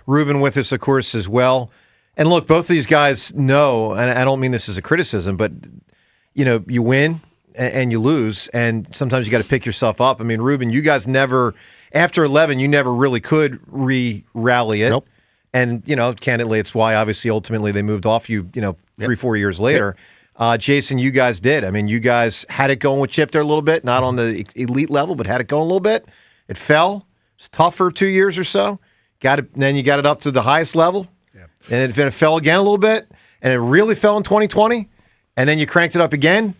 Ruben with us, of course, as well. And look, both of these guys know, and I don't mean this as a criticism, but, you win and you lose, and sometimes you got to pick yourself up. I mean, Ruben, you guys never, after 11, you never really could rally it. Nope. And, candidly, it's why, obviously, ultimately they moved off you, 3-4 years later. Jason, you guys did. I mean, you guys had it going with Chip there a little bit, not on the elite level, but had it going a little bit. It fell. It's tough for 2 years or so. Then you got it up to the highest level, and it fell again a little bit, and it really fell in 2020, and then you cranked it up again.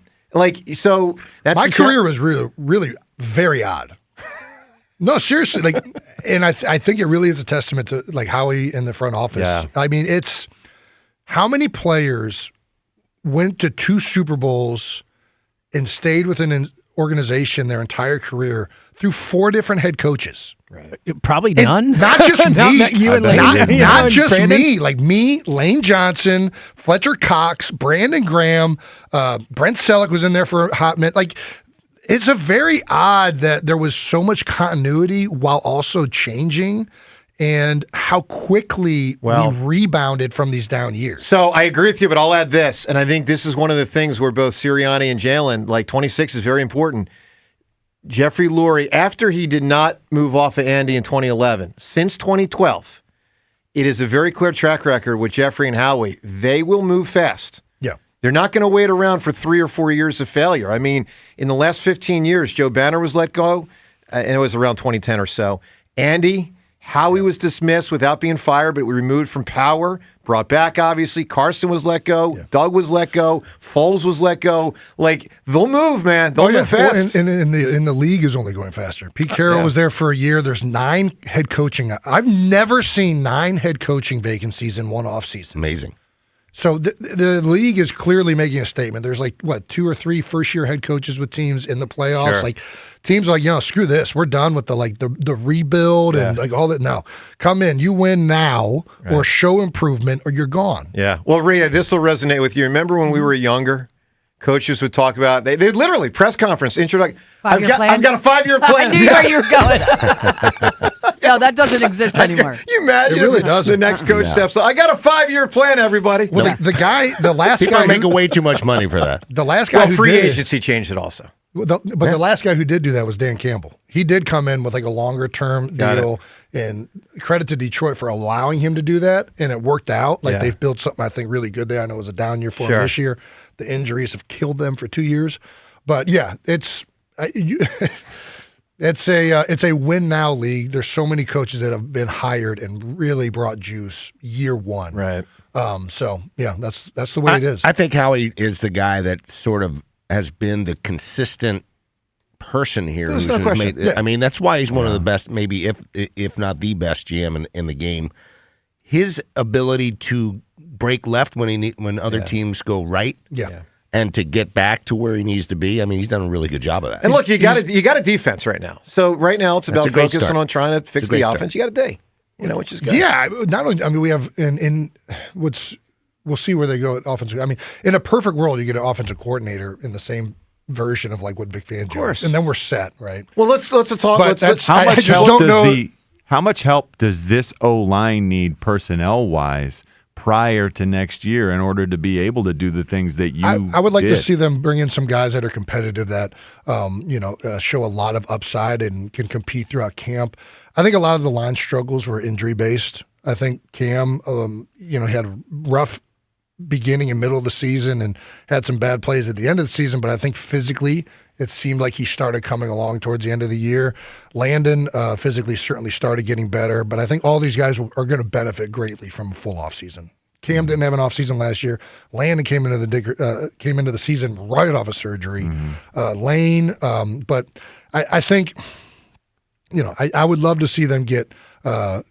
So that's my career was really, really very odd. No, seriously, and I think it really is a testament to Howie in the front office. Yeah. I mean, it's how many players went to 2 Super Bowls and stayed within an organization their entire career through 4 different head coaches. Right. Probably none. And not just me. Not you and Lane. Not just me. Me, Lane Johnson, Fletcher Cox, Brandon Graham, Brent Selleck was in there for a hot minute. It's a very odd that there was so much continuity while also changing, and how quickly we rebounded from these down years. So I agree with you, but I'll add this, and I think this is one of the things where both Sirianni and Jalen, 26 is very important. Jeffrey Lurie, after he did not move off of Andy in 2011, since 2012, it is a very clear track record with Jeffrey and Howie. They will move fast. Yeah. They're not going to wait around for 3 or 4 years of failure. I mean, in the last 15 years, Joe Banner was let go, and it was around 2010 or so. Andy, Howie was dismissed without being fired, but removed from power, brought back, obviously. Carson was let go. Yeah. Doug was let go. Foles was let go. They'll move, man. They'll move fast. And in the league is only going faster. Pete Carroll was there for a year. There's 9 head coaching. I've never seen 9 head coaching vacancies in one offseason. Amazing. So the league is clearly making a statement. There's 2 or 3 first-year head coaches with teams in the playoffs. Sure. Teams screw this. We're done with the rebuild and all that. No, come in. You win now or show improvement or you're gone. Yeah. Well, Rhea, this will resonate with you. Remember when we were younger? Coaches would talk about, they literally, press conference, introduction. I've got a 5-year plan. I knew where you were going. No, that doesn't exist anymore. You imagine? It really doesn't. The next coach steps up. I got a 5-year plan, everybody. Well, the last People guy are making way too much money for that. The last guy who free did agency changed it also. The last guy who did do that was Dan Campbell. He did come in with a longer term deal, and credit to Detroit for allowing him to do that, and it worked out. They've built something I think really good there. I know it was a down year for him this year. The injuries have killed them for 2 years, but it's a win now league. There's so many coaches that have been hired and really brought juice year one. Right. That's the way it is. I think Howie is the guy that sort of has been the consistent person here. There's no question. Yeah. I mean, that's why he's one of the best, maybe if not the best GM in the game. His ability to break left when other teams go right, and to get back to where he needs to be. I mean, he's done a really good job of that. And look, you got a defense right now. So right now it's about focusing on trying to fix the offense. You got a day, which is good. Yeah, not only. I mean, we have we'll see where they go at offensive. I mean, in a perfect world, you get an offensive coordinator in the same version of what Vic Fangio is, and then we're set, right? Well, let's talk. But how much help does this O-line need personnel-wise prior to next year in order to be able to do the things that you I would like to see them bring in some guys that are competitive that, show a lot of upside and can compete throughout camp. I think a lot of the line struggles were injury-based. I think Cam, had a rough beginning and middle of the season and had some bad plays at the end of the season, but I think physically it seemed like he started coming along towards the end of the year. Landon physically certainly started getting better, but I think all these guys are going to benefit greatly from a full offseason. Cam didn't have an offseason last year. Landon came into the season right off of surgery. Lane, but I think, I would love to see them get, as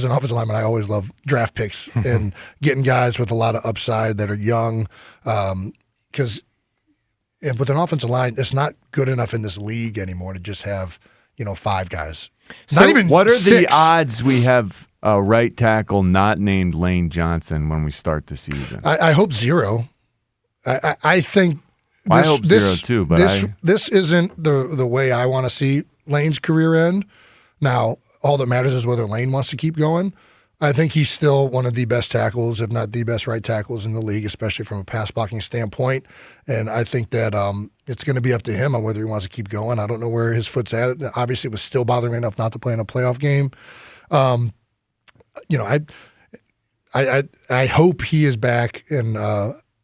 an offensive lineman, I always love draft picks and getting guys with a lot of upside that are young, because with an offensive line, it's not good enough in this league anymore to just have 5 guys. Not even what are 6. the odds we have a right tackle not named Lane Johnson when we start the season? I hope 0. I think I hope 0 too. But this isn't the way I want to see Lane's career end. Now, all that matters is whether Lane wants to keep going. I think he's still one of the best tackles, if not the best right tackles in the league, especially from a pass blocking standpoint. And I think that it's going to be up to him on whether he wants to keep going. I don't know where his foot's at. Obviously, it was still bothering me enough not to play in a playoff game. I hope he is back, and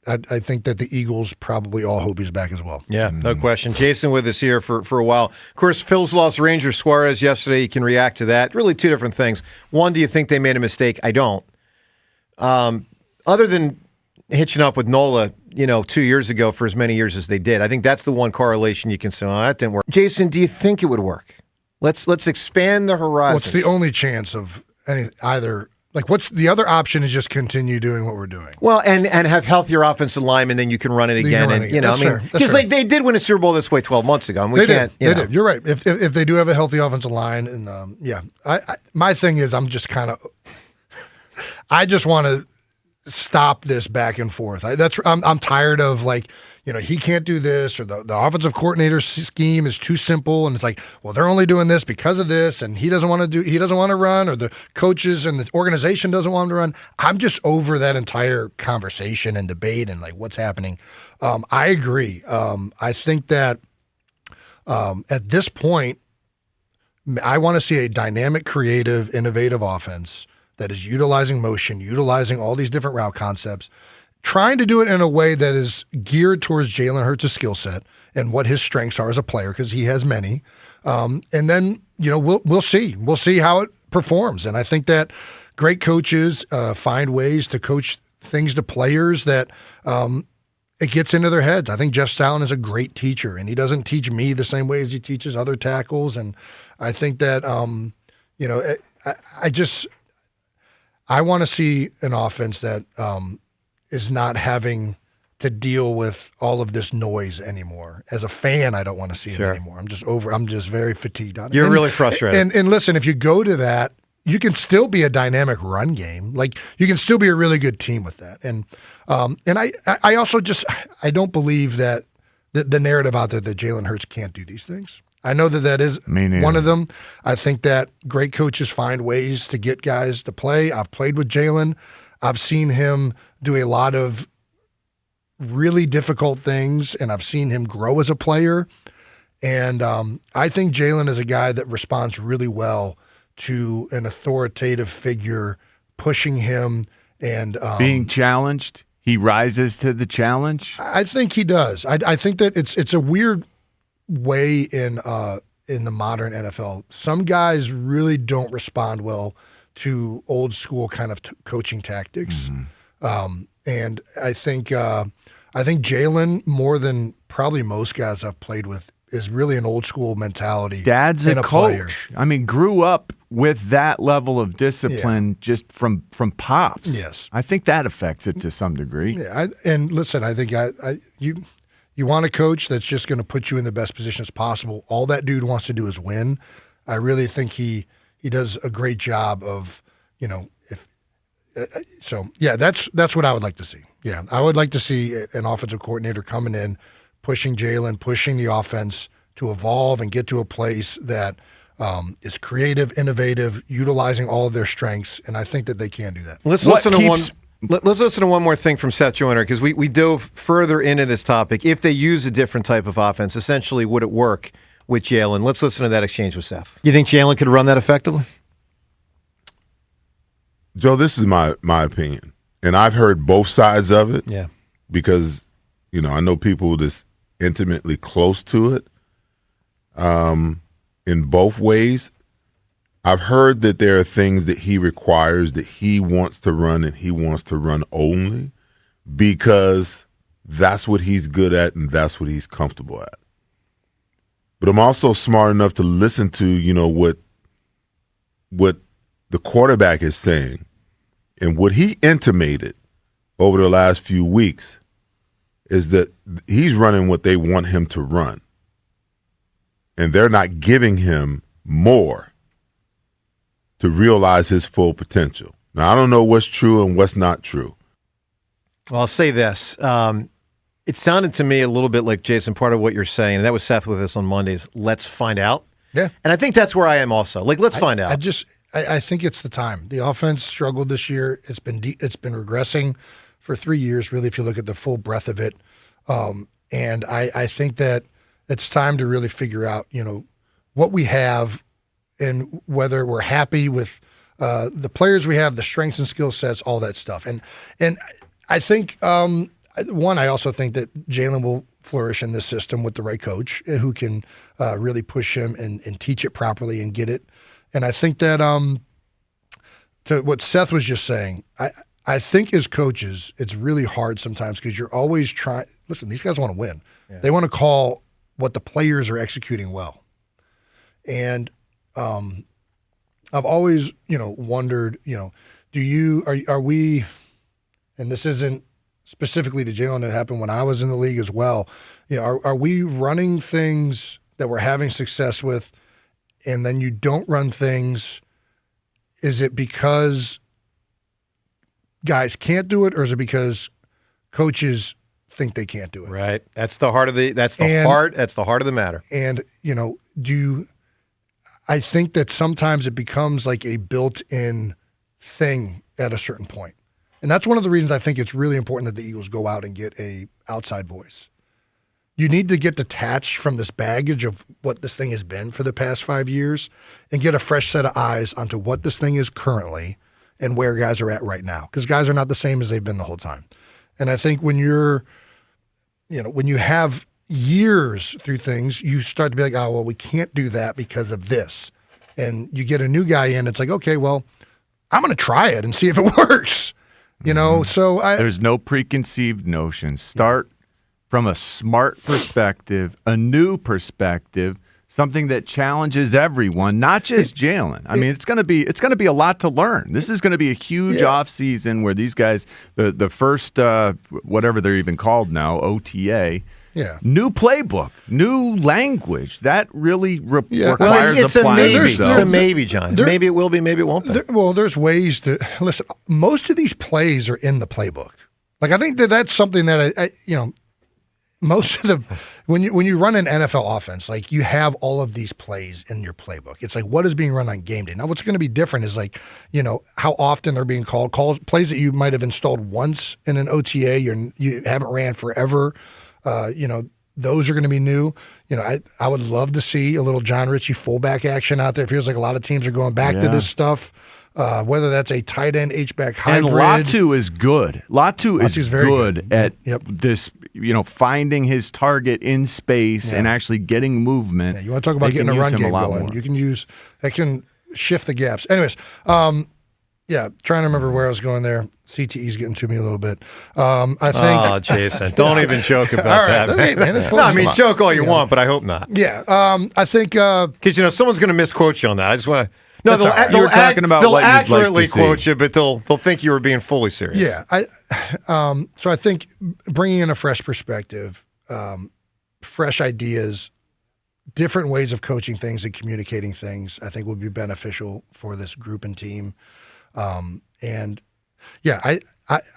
I think that the Eagles probably all hope he's back as well. Yeah, no question. Jason with us here for a while. Of course, Phil's lost Ranger Suarez yesterday. You can react to that. Really two different things. One, do you think they made a mistake? I don't. Other than hitching up with Nola, 2 years ago for as many years as they did, I think that's the one correlation you can say, that didn't work. Jason, do you think it would work? Let's expand the horizon. What's the only chance of either? Like, what's the other option is just continue doing what we're doing. Well, and have healthier offensive linemen, then you can run it again. Because they did win a Super Bowl this way 12 months ago. And they did. You're right. If they do have a healthy offensive line, and my thing is, I'm just kind of, I just want to stop this back and forth. I'm tired of he can't do this, or the offensive coordinator's scheme is too simple, and it's like, well, they're only doing this because of this, and he doesn't want to run, or the coaches and the organization doesn't want him to run. I'm just over that entire conversation and debate and what's happening. I agree. I think that at this point, I want to see a dynamic, creative, innovative offense that is utilizing motion, utilizing all these different route concepts, trying to do it in a way that is geared towards Jalen Hurts' skill set and what his strengths are as a player, because he has many. And then, we'll see. We'll see how it performs. And I think that great coaches find ways to coach things to players that it gets into their heads. I think Jeff Stoutland is a great teacher, and he doesn't teach me the same way as he teaches other tackles. And I think that, I want to see an offense that is not having to deal with all of this noise anymore. As a fan, I don't want to see it anymore. I'm just very fatigued on it. You're really frustrated. And listen, if you go to that, you can still be a dynamic run game. You can still be a really good team with that. And I also I don't believe that the narrative out there that Jalen Hurts can't do these things. I know that is one of them. I think that great coaches find ways to get guys to play. I've played with Jalen. I've seen him do a lot of really difficult things, and I've seen him grow as a player. And I think Jalen is a guy that responds really well to an authoritative figure pushing him and being challenged. He rises to the challenge. I think he does. I think that it's a weird way in the modern NFL. Some guys really don't respond well to old school kind of coaching tactics. Mm-hmm. And I think Jalen, more than probably most guys I've played with, is really an old school mentality. Dad's a coach. Player. Grew up with that level of discipline just from pops. Yes. I think that affects it to some degree. Yeah. And listen, I think you want a coach that's just going to put you in the best position as possible. All that dude wants to do is win. I really think he does a great job of, that's what I would like to see. Yeah, I would like to see an offensive coordinator coming in, pushing Jalen, pushing the offense to evolve and get to a place that is creative, innovative, utilizing all of their strengths, and I think that they can do that. Let's listen to one more thing from Seth Joyner, because we dove further into this topic. If they use a different type of offense, essentially, would it work with Jalen? Let's listen to that exchange with Seth. You think Jalen could run that effectively? Joe, this is my opinion, and I've heard both sides of it. Yeah, because I know people that's intimately close to it. In both ways, I've heard that there are things that he requires that he wants to run, and he wants to run only because that's what he's good at and that's what he's comfortable at. But I'm also smart enough to listen to what the quarterback is saying. And what he intimated over the last few weeks is that he's running what they want him to run. And they're not giving him more to realize his full potential. Now, I don't know what's true and what's not true. Well, I'll say this. It sounded to me a little bit like, Jason, part of what you're saying, and that was Seth with us on Mondays, let's find out. Yeah. And I think that's where I am also. Like, let's find out. I think it's the time. The offense struggled this year. It's been regressing for 3 years, really, if you look at the full breadth of it. And I think that it's time to really figure out, what we have and whether we're happy with the players we have, the strengths and skill sets, all that stuff. And I think, I also think that Jalen will flourish in this system with the right coach who can really push him and teach it properly and get it. And I think that to what Seth was just saying, I think as coaches, it's really hard sometimes because you're always trying. Listen, these guys want to win. Yeah. They want to call what the players are executing well. And I've always, wondered, are we, and this isn't specifically to Jalen, it happened when I was in the league as well. Are we running things that we're having success with, and then you don't run things? Is it because guys can't do it, or is it because coaches think they can't do it? Right. That's the heart of the matter. And I think that sometimes it becomes like a built-in thing at a certain point. And that's one of the reasons I think it's really important that the Eagles go out and get a outside voice. You need to get detached from this baggage of what this thing has been for the past 5 years and get a fresh set of eyes onto what this thing is currently and where guys are at right now. Because guys are not the same as they've been the whole time. And I think when when you have years through things, you start to be like, oh, well, we can't do that because of this. And you get a new guy in, it's like, okay, well, I'm going to try it and see if it works. So there's no preconceived notions. Start from a smart perspective, a new perspective, something that challenges everyone, not just Jalen. I mean, it's going to be a lot to learn. This is going to be a huge off season where these guys, the first whatever they're even called now, OTA. Yeah. New playbook, new language. That really requires it's applying It's a maybe, John. Maybe it will be, maybe it won't be. There's ways to – listen, most of these plays are in the playbook. Like, I think that's something that, most of the – when you run an NFL offense, like, you have all of these plays in your playbook. It's like, what is being run on game day? Now, what's going to be different is, like, how often they're being called plays that you might have installed once in an OTA you haven't ran forever. Those are going to be new. I would love to see a little John Ritchie fullback action out there. It feels like a lot of teams are going back to this stuff, whether that's a tight end, H-back hybrid. And Latu is good. Latu is very good at this, finding his target in space and actually getting movement. Yeah, you want to talk about getting a run game going. More. You can use – that can shift the gaps. Anyways, trying to remember where I was going there. CTE's getting to me a little bit. I think. Oh, Jason, don't even joke about that. Hey, man, no, I mean, joke all you want, but I hope not. Yeah, I think because someone's going to misquote you on that. I just want to. No, they'll accurately quote you, but they'll think you were being fully serious. Yeah, so I think bringing in a fresh perspective, fresh ideas, different ways of coaching things and communicating things, I think would be beneficial for this group and team. I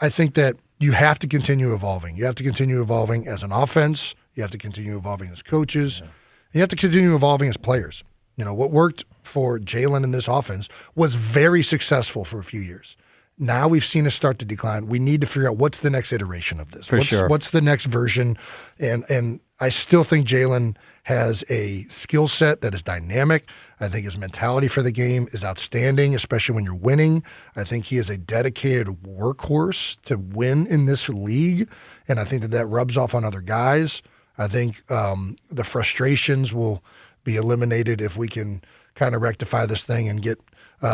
think that you have to continue evolving. You have to continue evolving as an offense. You have to continue evolving as coaches. Yeah. And you have to continue evolving as players. What worked for Jalen in this offense was very successful for a few years. Now we've seen it start to decline. We need to figure out what's the next iteration of this. What's the next version? And I still think Jalen has a skill set that is dynamic. I think his mentality for the game is outstanding, especially when you're winning. I think he is a dedicated workhorse to win in this league, and I think that rubs off on other guys. I think the frustrations will be eliminated if we can kind of rectify this thing and get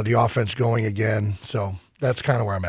the offense going again. So that's kind of where I'm at.